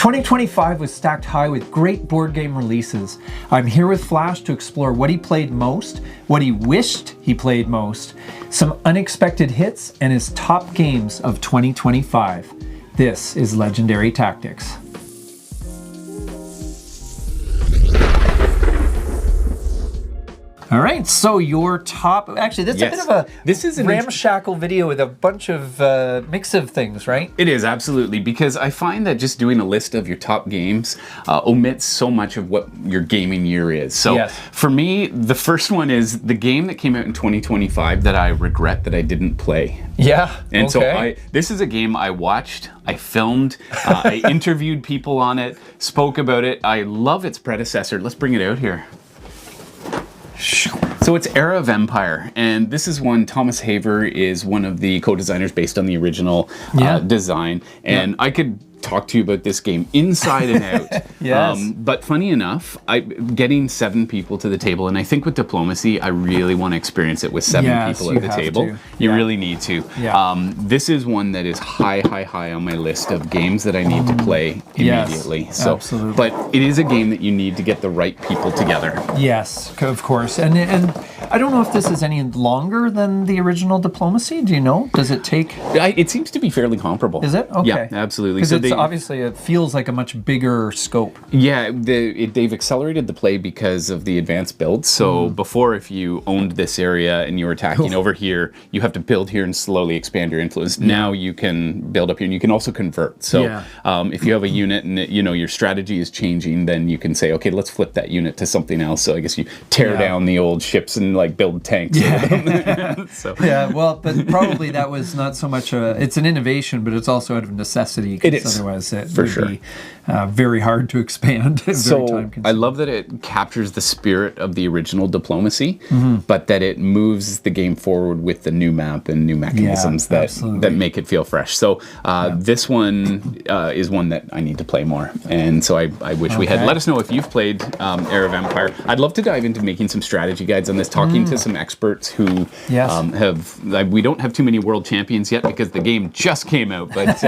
2025 was stacked high with great board game releases. I'm here with Flash to explore what he played most, what he wished he played most, some unexpected hits, and his top games of 2025. This is Legendary Tactics. All right, so your top, actually that's a bit of a ramshackle video with a bunch of mix of things, right? It is, absolutely, because I find that just doing a list of your top games omits so much of what your gaming year is. So for me, the first one is the game that came out in 2025 that I regret that I didn't play. Yeah, and so this is a game I watched, I filmed, I interviewed people on it, spoke about it. I love its predecessor. Let's bring it out here. So it's Era of Empire, and this is one, Thomas Haver is one of the co-designers based on the original design, and I could talk to you about this game inside and out. But funny enough, getting 7 people to the table, and I think with diplomacy, I really want to experience it with 7 people at the table. You really need to. This is one that is high on my list of games that I need to play immediately. But it is a game that you need to get the right people together. Yes, of course. And I don't know if this is any longer than the original diplomacy. Do you know? Does it take? It seems to be fairly comparable. Is it? Okay. Yeah, absolutely. So obviously it feels like a much bigger scope. Yeah, they've accelerated the play because of the advanced build. So before, if you owned this area and you were attacking over here, you have to build here and slowly expand your influence. Now you can build up here, and you can also convert. So if you have a unit and your strategy is changing, then you can say, okay, let's flip that unit to something else. So I guess you tear down the old ships and like build tanks. Well, but probably that was not so much it's an innovation, but it's also out of necessity. It is. Otherwise, it would be very hard to expand. So I love that it captures the spirit of the original diplomacy, but that it moves the game forward with the new map and new mechanisms that make it feel fresh. So this one is one that I need to play more, and so I wish we had. Let us know if you've played Era of Empire. I'd love to dive into making some strategy guides on this, talking to some experts who we don't have too many world champions yet because the game just came out, but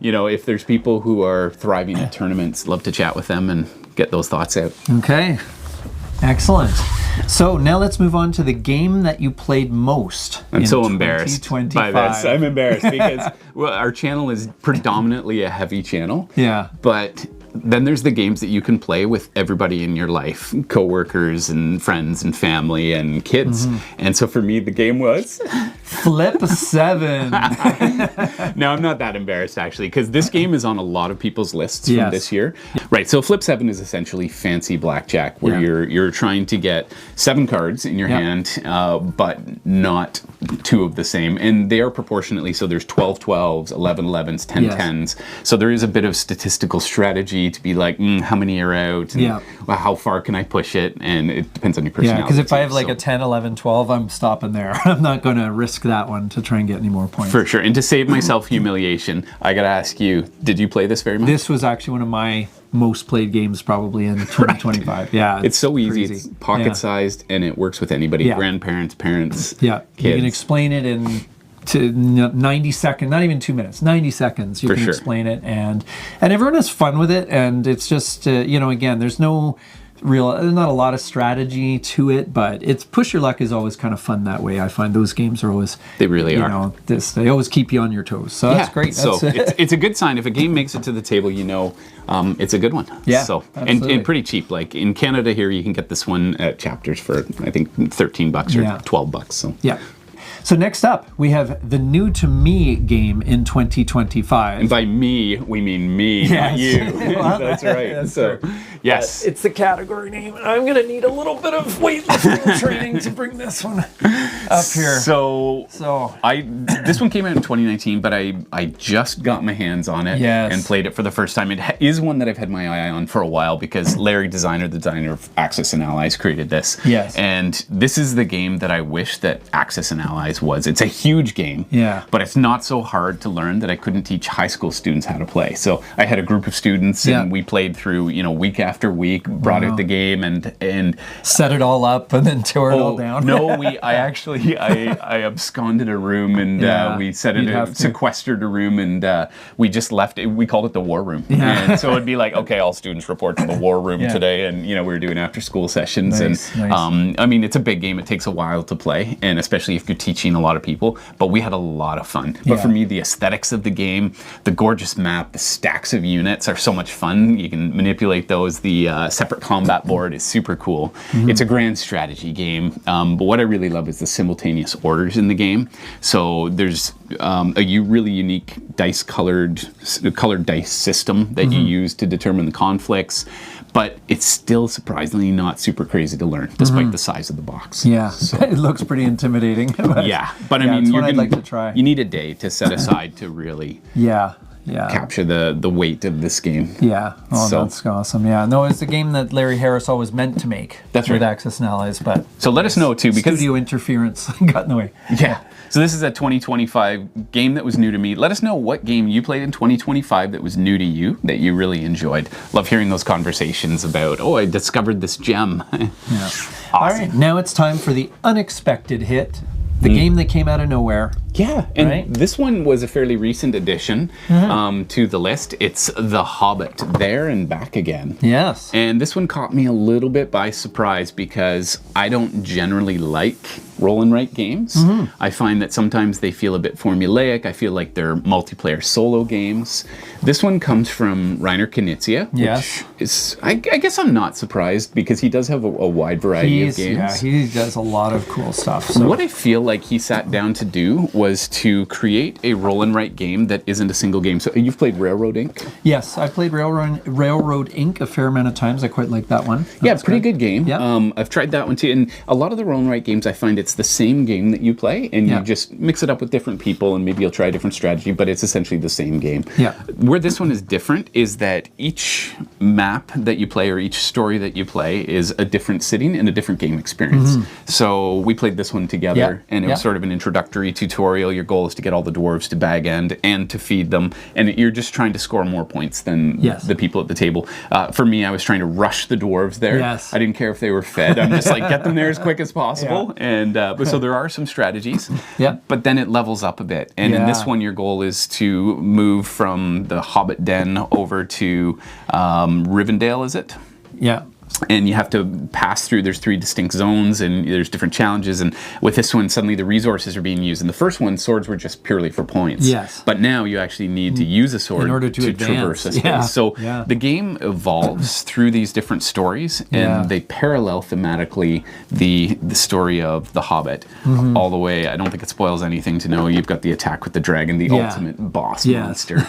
if there's people who are thriving at tournaments, love to chat with them and get those thoughts out. Okay, excellent. So now let's move on to the game that you played most. I'm so embarrassed by this. I'm embarrassed because our channel is predominantly a heavy channel. But then there's the games that you can play with everybody in your life, coworkers and friends and family and kids. And so for me, the game was Flip 7. No, I'm not that embarrassed actually, because this game is on a lot of people's lists from this year. Right, so Flip 7 is essentially fancy blackjack, where you're trying to get 7 cards in your hand, but not 2 of the same. And they are proportionately, so there's 12 12s, 11 11s, 10 10s. So there is a bit of statistical strategy to be like, how many are out? And how far can I push it? And it depends on your personality. Yeah, because if I have like a 10, 11, 12, I'm stopping there. I'm not going to risk that one to try and get any more points. For sure. And to save myself humiliation, I got to ask you, did you play this very much? This was actually one of my most played games probably in 2025. Yeah, it's so easy. It's pocket sized and it works with anybody, grandparents, parents, kids. You can explain it in 90 seconds, not even 2 minutes, 90 seconds. You can explain it, and everyone has fun with it. And it's just again, there's not a lot of strategy to it, but it's push your luck is always kind of fun that way. I find those games are always they are. They always keep you on your toes. So that's great. It's a good sign if a game makes it to the table. It's a good one. Yeah. So and pretty cheap. Like in Canada here, you can get this one at Chapters for I think $13 or $12. So So next up, we have the new to me game in 2025. And by me, we mean me, not you. That's right. That's true. Yes. It's the category name. I'm going to need a little bit of weightlifting training to bring this one up here. So this one came out in 2019, but I just got my hands on it and played it for the first time. It is one that I've had my eye on for a while because Larry Designer, the designer of Axis and Allies, created this. Yes. And this is the game that I wish that Axis and Allies realized was it's a huge game, but it's not so hard to learn that I couldn't teach high school students how to play. So I had a group of students and we played through, week after week, brought out the game and set it all up and then tore it all down. No, I absconded a room and we sequestered a room and we just left it. We called it the war room. And so it'd be like, okay, all students report to the war room today. And, we were doing after school sessions. I mean, it's a big game. It takes a while to play, and especially if you're teaching a lot of people. But we had a lot of fun. But for me, the aesthetics of the game, the gorgeous map, the stacks of units are so much fun. You can manipulate those. The separate combat board is super cool. It's a grand strategy game. But what I really love is the simultaneous orders in the game. So there's a really unique colored dice system that you use to determine the conflicts. But it's still surprisingly not super crazy to learn, despite the size of the box. Yeah, so. It looks pretty intimidating. But I mean, I'd like to try. You need a day to set aside to really capture the weight of this game. Yeah, that's awesome. Yeah, no, it's a game that Larry Harris always meant to make. That's with right. Access and Allies, but so let us know too, because studio interference got in the way. Yeah. So this is a 2025 game that was new to me. Let us know what game you played in 2025 that was new to you, that you really enjoyed. Love hearing those conversations about, I discovered this gem. Awesome. All right, now it's time for the unexpected hit. The game that came out of nowhere. Yeah, and this one was a fairly recent addition to the list. It's The Hobbit, There and Back Again. Yes. And this one caught me a little bit by surprise because I don't generally like roll and write games. I find that sometimes they feel a bit formulaic. I feel like they're multiplayer solo games. This one comes from Reiner Knizia, which is, I guess I'm not surprised because he does have a wide variety of games. Yeah, he does a lot of cool stuff. So. What I feel like he sat down to do was to create a roll and write game that isn't a single game. So you've played Railroad Inc? Yes, I played Railroad Inc. a fair amount of times. I quite like that one. That's pretty good game. Yep. I've tried that one too. And a lot of the roll and write games, I find it's the same game that you play and you just mix it up with different people and maybe you'll try a different strategy, but it's essentially the same game. Yeah. Where this one is different is that each map that you play or each story that you play is a different sitting and a different game experience. So we played this one together and it was sort of an introductory tutorial. Your goal is to get all the dwarves to Bag End and to feed them, and you're just trying to score more points than the people at the table. For me, I was trying to rush the dwarves there. Yes. I didn't care if they were fed. I'm just like, get them there as quick as possible. And so there are some strategies, but then it levels up a bit. And in this one, your goal is to move from the Hobbit Den over to Rivendell, is it? Yeah. And you have to pass through, there's 3 distinct zones and there's different challenges. And with this one, suddenly the resources are being used. In the first one, swords were just purely for points. Yes. But now you actually need to use a sword in order to traverse a space. So the game evolves through these different stories and they parallel thematically the story of The Hobbit all the way. I don't think it spoils anything to know you've got the attack with the dragon, the ultimate boss monster.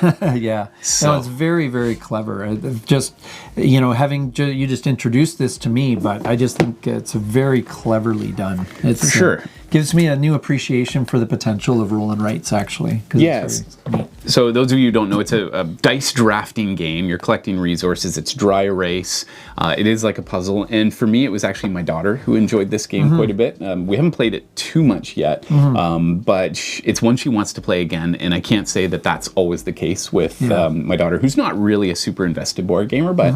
So it's very, very clever. Just, having you just introduced this to me, but I just think it's very cleverly done. It's for sure. Gives me a new appreciation for the potential of roll and writes, actually. Yes. So those of you who don't know, it's a dice drafting game. You're collecting resources. It's dry erase. It is like a puzzle. And for me, it was actually my daughter who enjoyed this game quite a bit. We haven't played it too much yet, but it's one she wants to play again. And I can't say that that's always the case with my daughter, who's not really a super invested board gamer, but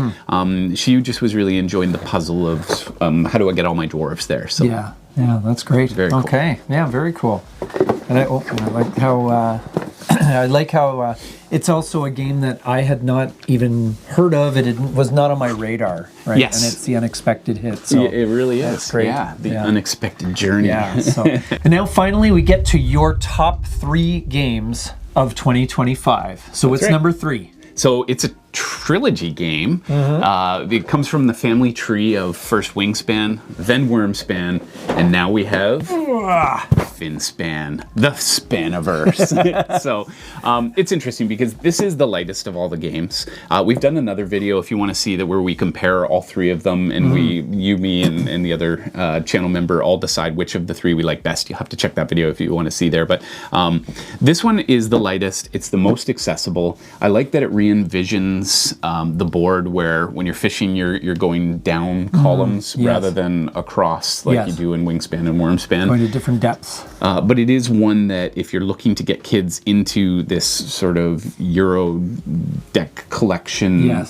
she just was really enjoying the puzzle of how do I get all my dwarves there. So yeah, that's great. Very cool. Okay, yeah, very cool. And I like how it's also a game that I had not even heard of. It was not on my radar, right? Yes. And it's the unexpected hit. So it really is. That's great. Yeah, the unexpected journey. Yeah. So, and now finally we get to your top 3 games of 2025. So what's number 3? So it's a trilogy game. It comes from the family tree of first Wingspan, then Wormspan, and now we have Finspan, the Spaniverse. So it's interesting because this is the lightest of all the games. We've done another video if you want to see that where we compare all 3 of them and you, me, and the other channel member all decide which of the 3 we like best. You'll have to check that video if you want to see there. But this one is the lightest. It's the most accessible. I like that it re-envisions the board where when you're fishing you're going down columns rather than across like you do in Wingspan and Wormspan. Going to different depths. But it is one that if you're looking to get kids into this sort of Euro deck collection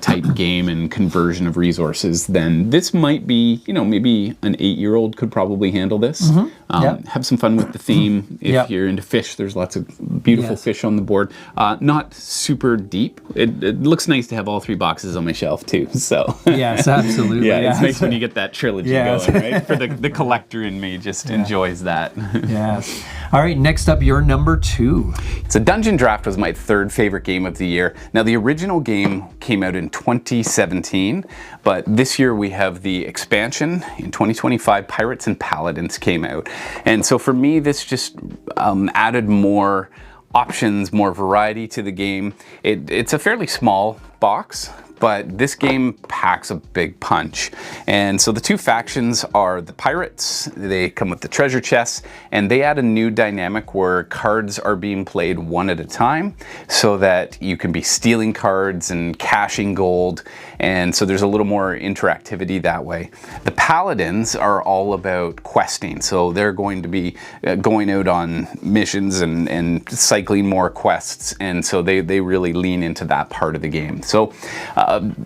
type game and conversion of resources, then this might be, maybe an 8-year-old could probably handle this. Have some fun with the theme. If you're into fish, there's lots of beautiful fish on the board. Not super deep. It looks nice to have all 3 boxes on my shelf too. So yes, absolutely. It's nice when you get that trilogy going, right? For the collector in me just enjoys that. Yes. All right, next up, your number 2. So Dungeon Draft was my 3rd favorite game of the year. Now, the original game came out in 2017, but this year we have the expansion. In 2025, Pirates and Paladins came out. And so for me, this just added more options, more variety to the game. It's a fairly small box, but this game packs a big punch. And so the 2 factions are the pirates. They come with the treasure chests, and they add a new dynamic where cards are being played one at a time so that you can be stealing cards and cashing gold. And so there's a little more interactivity that way. The paladins are all about questing. So they're going to be going out on missions and cycling more quests. And so they really lean into that part of the game. So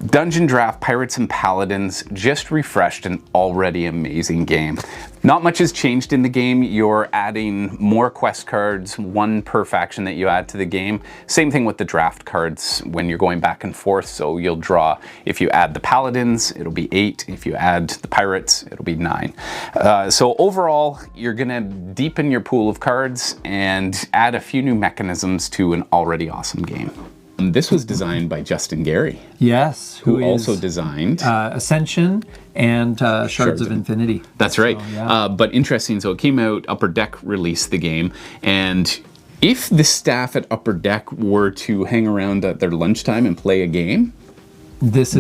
Dungeon Draft Pirates and Paladins just refreshed an already amazing game. Not much has changed in the game. You're adding more quest cards, 1 per faction that you add to the game. Same thing with the draft cards when you're going back and forth. So you'll draw, if you add the Paladins, it'll be 8. If you add the Pirates, it'll be 9. So overall, you're gonna deepen your pool of cards and add a few new mechanisms to an already awesome game. This was designed by Justin Gary. Yes. Who also designed Ascension and Shards of Infinity. That's right. So, but interesting, so it came out, Upper Deck released the game, and if the staff at Upper Deck were to hang around at their lunchtime and play a game,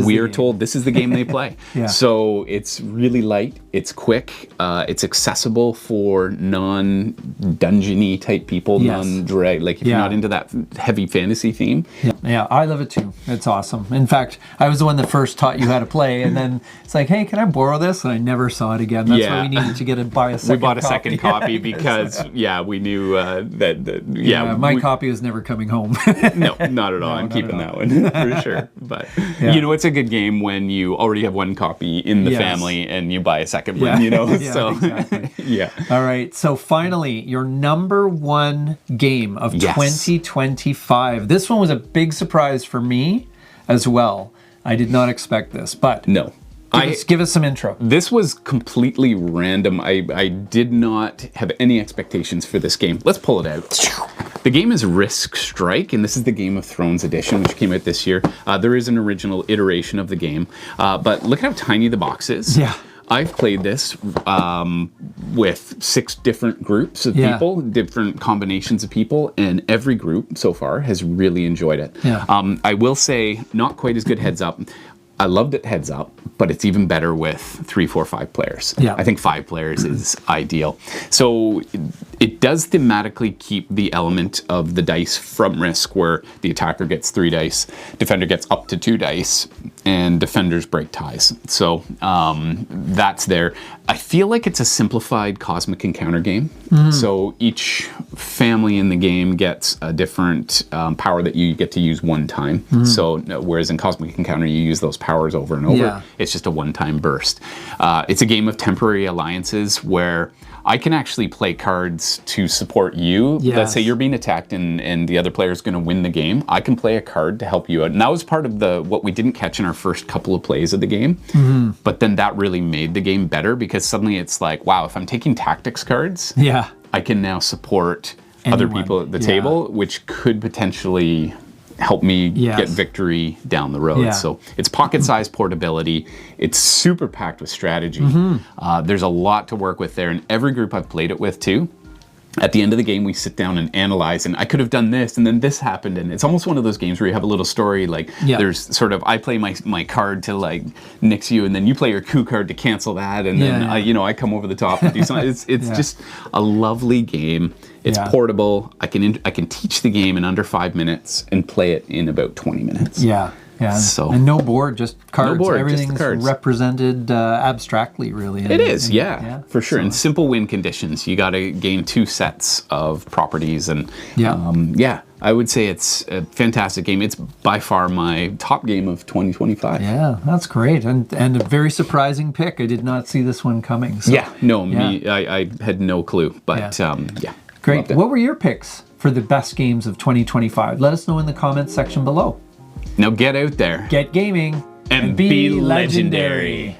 we are told this is the game they play. So it's really light, it's quick, it's accessible for non-dungeony type people, non-drag, like if you're not into that heavy fantasy theme. Yeah, I love it too. It's awesome. In fact, I was the one that first taught you how to play, and then it's like, hey, can I borrow this? And I never saw it again. That's why we needed to buy a second copy. We bought a second copy because, we knew that, my copy was never coming home. No, not at all. I'm keeping that one for sure. But, it's a good game when you already have 1 copy in the family and you buy a second one, so, exactly. All right, so finally, your number 1 game of 2025. This one was a big surprise for me as well. I did not expect this, but no. Give us some intro. This was completely random. I did not have any expectations for this game. Let's pull it out. The game is Risk Strike, and this is the Game of Thrones edition, which came out this year. There is an original iteration of the game, but look at how tiny the box is. I've played this with 6 different groups of people, different combinations of people, and every group so far has really enjoyed it. I will say, not quite as good heads up. I loved it heads up, but it's even better with 3, 4, 5 players. I think 5 players is ideal. So it does thematically keep the element of the dice from Risk, where the attacker gets 3 dice, defender gets up to 2 dice, and defenders break ties. So that's there. I feel like it's a simplified cosmic encounter game. So each family in the game gets a different power that you get to use 1 time. So whereas in cosmic encounter you use those powers over and over, it's just a 1-time burst. It's a game of temporary alliances where I can actually play cards to support you. Let's say you're being attacked and the other player is going to win the game. I can play a card to help you out. And that was part of what we didn't catch in our first couple of plays of the game. But then that really made the game better because suddenly it's like, wow, if I'm taking tactics cards, I can now support other people at the table, which could potentially help me get victory down the road. So it's pocket-sized portability. It's super packed with strategy. There's a lot to work with there, and every group I've played it with too, at the end of the game, we sit down and analyze, and I could have done this, and then this happened, and it's almost one of those games where you have a little story, like there's sort of, I play my card to like nix you, and then you play your coup card to cancel that, and then I come over the top and do something. It's just a lovely game. It's portable. I can teach the game in under 5 minutes and play it in about 20 minutes. Yeah, so and no board, just cards. No board, Everything's just the cards. Represented abstractly, really. It is, for sure. In simple win conditions, you got to gain 2 sets of properties, and I would say it's a fantastic game. It's by far my top game of 2025. Yeah, that's great, and a very surprising pick. I did not see this one coming. So. I had no clue, but great. What were your picks for the best games of 2025? Let us know in the comments section below. Now get out there. Get gaming. And be legendary.